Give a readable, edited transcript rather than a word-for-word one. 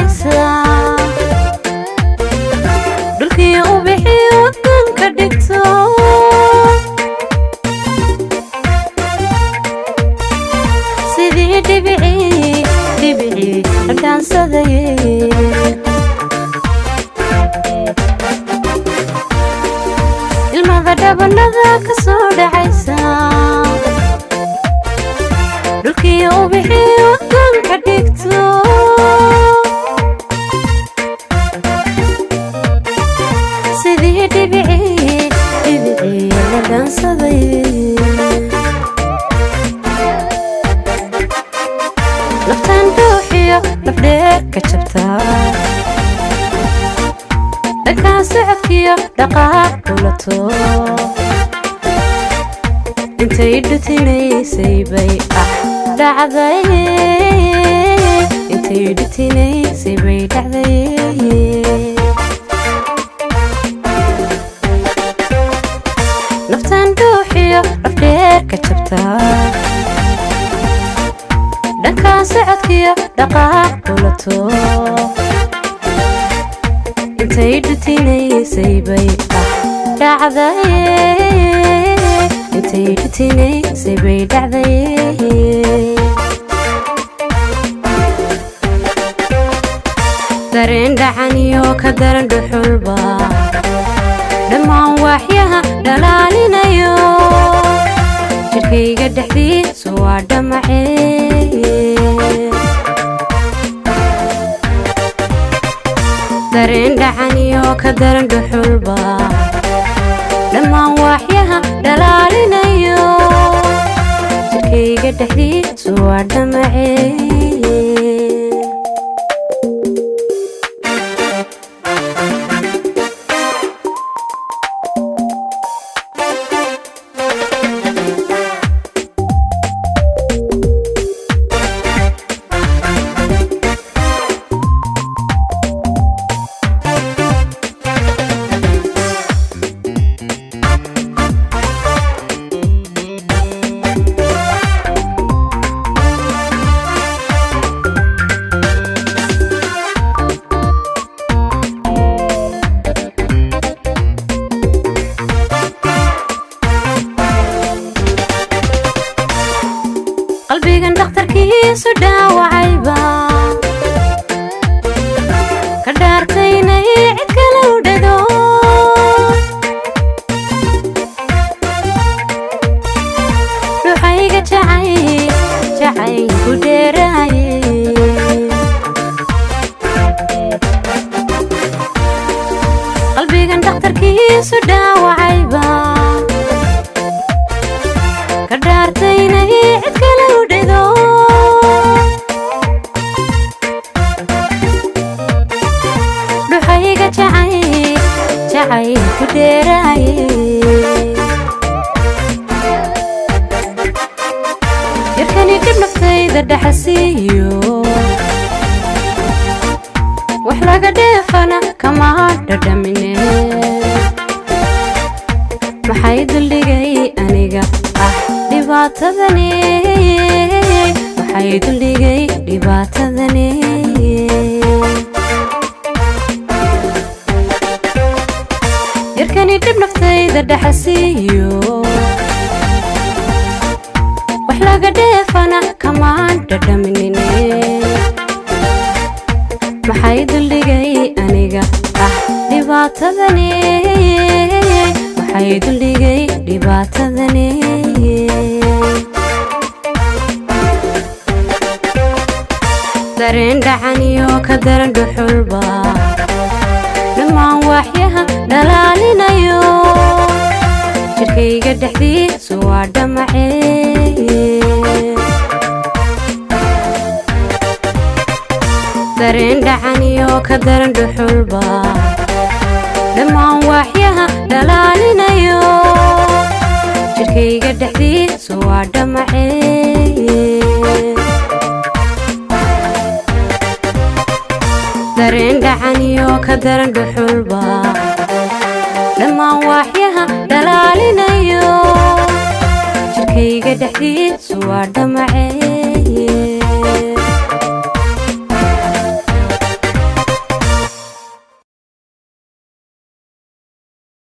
dhacaysa dhulkii u bixi wadan ka dhigto sidii dhibici dhaansaday ilmada dhabanada ka soo dhacaysa dhulkii u bixi wadan ka dhigto sidii dhibici la dhaansaday laftaan dhuuxiyo lafdheer ka jabtaa dhankaa socodkiyo dhaqaaq dhulato intay dhutinaysay bay dhacday intay dhutinaysay bay dhacday laftaan dhuuxiyo lafdheer ka jabtaa dhankaa socodkiyo dhaqaaq dhulato intay dhutinaysay bay dhacday intay dhutinaysay bay dhacday dareen dhacaniyo ka daran dhuxulba dhammaan waaxyaha dhalaalinayo jirkayga dhexdiisu waa dhamacee dareen dhacaniyo ka daran dhuxulba dhammaan waaxyaha dhalaalinayo jirkayga dhexdiisu waa dhamacee qalbigan dhakhtarkiisu dhaawacayba ka dhaartaynay cid kale u dhado ruuxayga jacay ku dheeraaye qalbigan dhakhtarkiisu dhaawacayba ka dhaartaynay cid kale u dhado ruuxayga jacay ku dheeraaye yarkani dhib naftayda dhaxasiiyo wax laga dheefana kama dhadhamine maxay duldhigay aniga dhibaatadani maxay duldhigay dhibaatadani yarkani dhib naftayda dhaxasiiyo wax laga dheefana kamaan dhadhaminine maxay duldhigay aniga dhibaatadani maxay duldhigay dhibaatadani dareen dhacaniyo ka daran dhuxulba dhammaan waaxyaha dhalaalinayo jirkayga dhexdiisu waa dhamacee dareen dhacaniyo ka daran dhuxulba dhammaan waaxyaha dhalaalinayo jirkayga dhexdiisu waa dhamacee dareen dhacaniyo ka daran dhuxulba dhammaan waaxyaha dhalaalinayo jirkayga dhexdiisu waa dhamacee